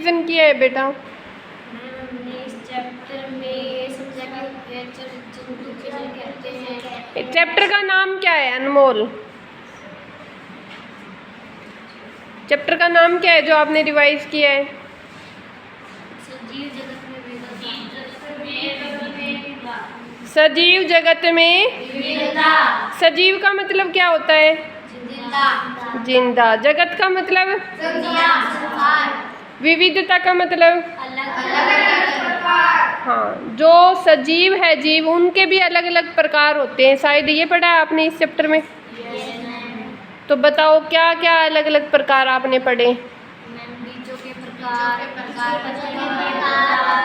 Revision किया है बेटा? हमने इस चैप्टर में ये समझा कि जंतु किसे कहते हैं। चैप्टर का नाम क्या है अनमोल? चैप्टर का नाम क्या है जो आपने रिवाइज किया है? सजीव जगत में सजीव जगत में विविधता। सजीव का मतलब क्या होता है? जिंदा। जिंदा। जगत का मतलब? दुनिया, संसार। विविधता का मतलब? अलग-अलग प्रकार। हाँ, जो सजीव है जीव उनके भी अलग अलग प्रकार होते हैं, शायद ये पढ़ा है आपने इस चैप्टर में। तो बताओ क्या क्या अलग अलग प्रकार आपने पढ़े? बीजों के प्रकार, पत्तियों के प्रकार,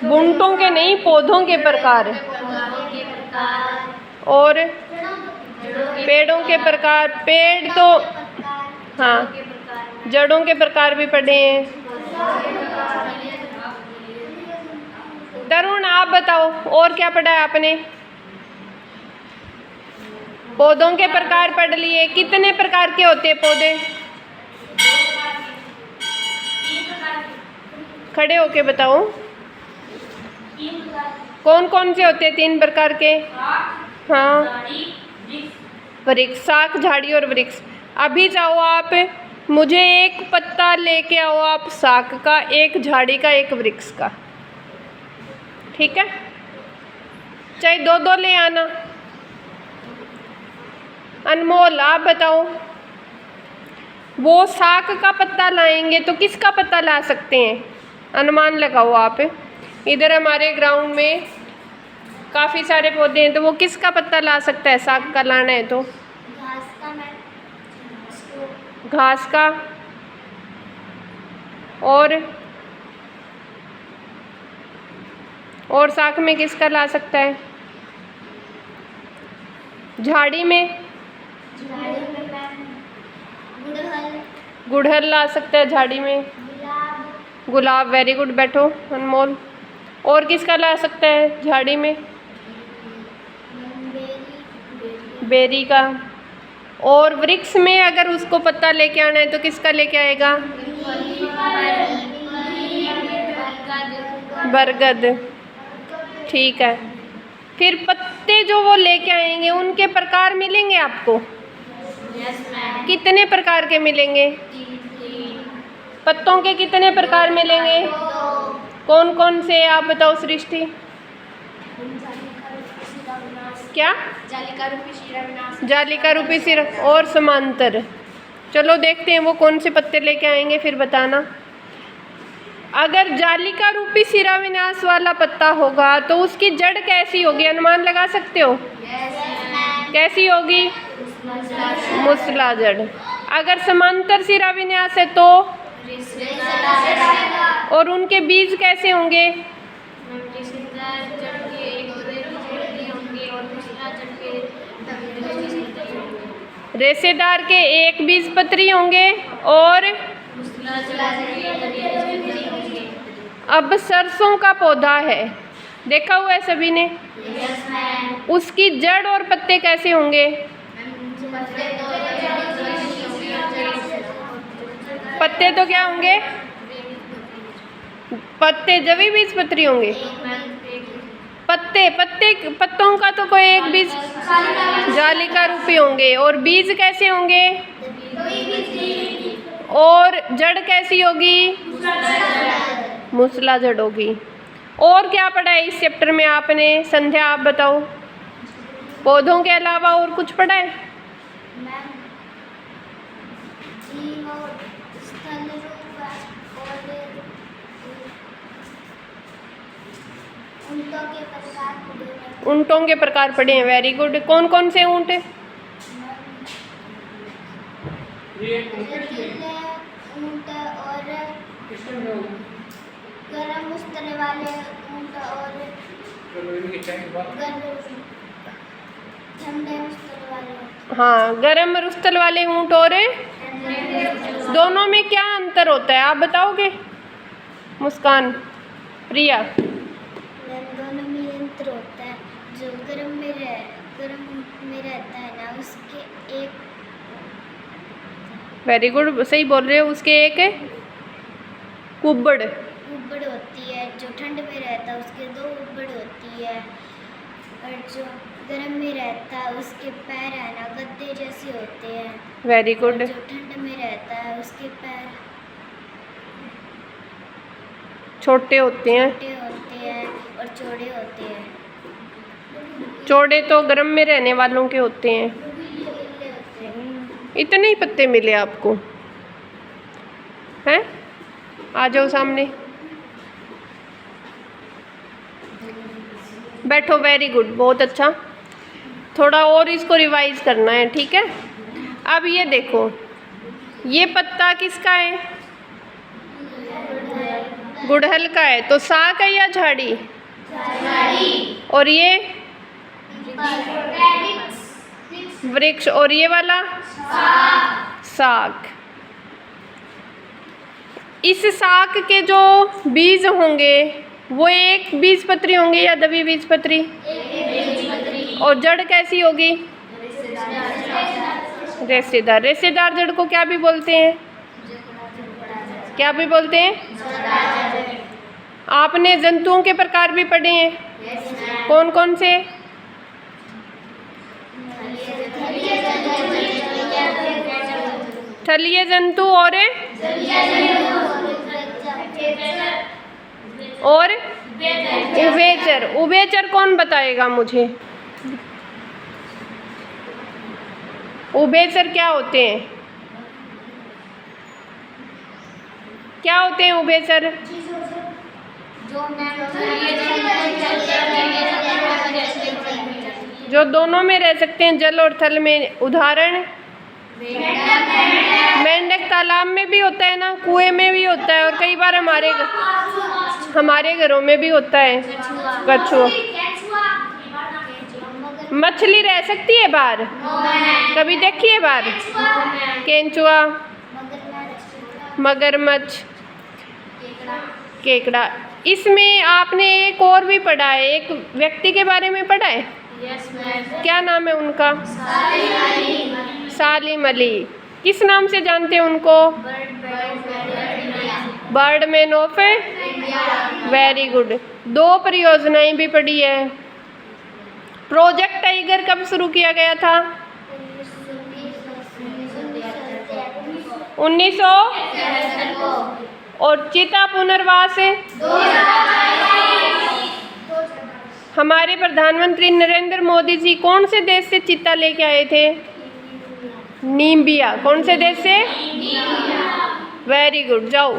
बूंटों के नहीं, पौधों के प्रकार। पौधों के प्रकार और पेड़ों के प्रकार। पेड़ तो हाँ, जड़ों के प्रकार भी पढ़े हैं। तरुण आप बताओ और क्या पढ़ा है आपने? पौधों के प्रकार पढ़ लिए। कितने प्रकार के होते हैं पौधे? खड़े होके बताओ कौन कौन से होते हैं 3 प्रकार के? हाँ, वृक्ष, शाख, झाड़ी और वृक्ष। अभी जाओ आप, मुझे एक पत्ता लेके आओ आप शाख का, एक झाड़ी का, एक वृक्ष का, ठीक है? चाहे 2-2 ले आना। अनमोल आप बताओ, वो शाख का पत्ता लाएंगे तो किसका पत्ता ला सकते हैं? अनुमान लगाओ आप। इधर हमारे ग्राउंड में काफ़ी सारे पौधे हैं, तो वो किसका पत्ता ला सकता है? शाख का लाना है तो घास का। और शाख में किसका ला सकता है? झाड़ी में गुड़हल ला सकता है झाड़ी में। गुलाब, वेरी गुड, बैठो अनमोल। और किसका ला सकता है झाड़ी में? बेरी का। और वृक्ष में अगर उसको पत्ता लेके आना है तो किसका लेके आएगा? बरगद, ठीक है। फिर पत्ते जो वो लेके आएंगे उनके प्रकार मिलेंगे आपको? कितने प्रकार के मिलेंगे? पत्तों के कितने प्रकार मिलेंगे? कौन कौन से आप बताओ सृष्टि? क्या? जालिका रूपी सिर और समांतर। चलो देखते हैं वो कौन से पत्ते लेके आएंगे, फिर बताना। अगर जालिका रूपी सिरा विनाश वाला पत्ता होगा तो उसकी जड़ कैसी होगी? अनुमान लगा सकते हो? कैसी होगी? मूसला जड़। अगर समांतर सिरा विन्यास है तो? और उनके बीज कैसे होंगे? रेशेदार के एक बीजपत्री होंगे और अब सरसों का पौधा है, देखा हुआ है सभी ने? उसकी जड़ और पत्ते कैसे होंगे? पत्ते तो क्या होंगे? पत्ते जभी बीजपत्री होंगे। पत्तों का तो कोई एक बीज जालिका रूपी होंगे। और बीज कैसे होंगे? और जड़ कैसी होगी? मूसला जड़ होगी। और क्या पढ़ा है इस चैप्टर में आपने? संध्या आप बताओ, पौधों के अलावा और कुछ पढ़ा है? ऊँटों के प्रकार पढ़े हैं, वेरी गुड। कौन कौन से ऊँट? ऊँट और गरम उस्तरे वाले ऊँट और ठंडे उस्तरे वाले। हाँ, गरम रुस्तल वाले ऊँट और दोनों में क्या अंतर होता है आप बताओगे? मुस्कान, प्रिया। दोनों में अंतर होता है, जो गरम में रहता है ना, उसके एक वेरी गुड, सही बोल रहे हो। उसके एक कुब्बड़। उबड़ होती है, जो ठंड में रहता है उसके 2 उबड़ होती है, और जो गर्म में रहता है उसके पैर है ना गद्दे जैसे होते हैं। वेरी और गुड। जो ठंड में रहता है उसके पैर छोटे होते हैं। छोटे होते हैं और चौड़े होते हैं। चौड़े तो गर्म में रहने वालों के होते हैं। नीले होते हैं। इतने ही पत्ते मिले आपको हैं? आ जाओ सामने, बैठो। वेरी गुड, बहुत अच्छा। थोड़ा और इसको रिवाइज करना है, ठीक है। अब ये देखो, ये पत्ता किसका है? गुड़हल का है। तो साग है या झाड़ी? और ये वृक्ष। और ये वाला साग। इस साग के जो बीज होंगे वो एक बीजपत्री होंगे या दबी बीजपत्री? और जड़ कैसी होगी? रेशेदार। रेशेदार जड़ को क्या भी बोलते हैं? क्या भी बोलते हैं? आपने जंतुओं के प्रकार भी पढ़े हैं। कौन कौन से? थलीय जंतु और उभयचर। उभयचर कौन बताएगा मुझे? उभयचर क्या होते हैं? क्या होते हैं उभयचर? जो दोनों में रह सकते हैं, जल और थल में। उदाहरण? मेंढक तालाब में भी होता है ना, कुएं में भी होता है, और कई बार हमारे घरों में भी होता है। कछुआ। मछली रह सकती है बाहर? कभी देखी है बाहर? केंचुआ, मगरमच्छ, केकड़ा। इसमें आपने एक और भी पढ़ा है, एक व्यक्ति के बारे में पढ़ा है। क्या नाम है उनका? सालिम अली। किस नाम से जानते हैं उनको? Birdman of very good. 2 परियोजनाएं भी पढ़ी है। प्रोजेक्ट टाइगर कब शुरू किया गया था? 1900। और चीता पुनर्वास हमारे प्रधानमंत्री नरेंद्र मोदी जी कौन से देश से चीता लेके आए थे? नीम्बिया। कौन से देश से? वेरी गुड, जाओ।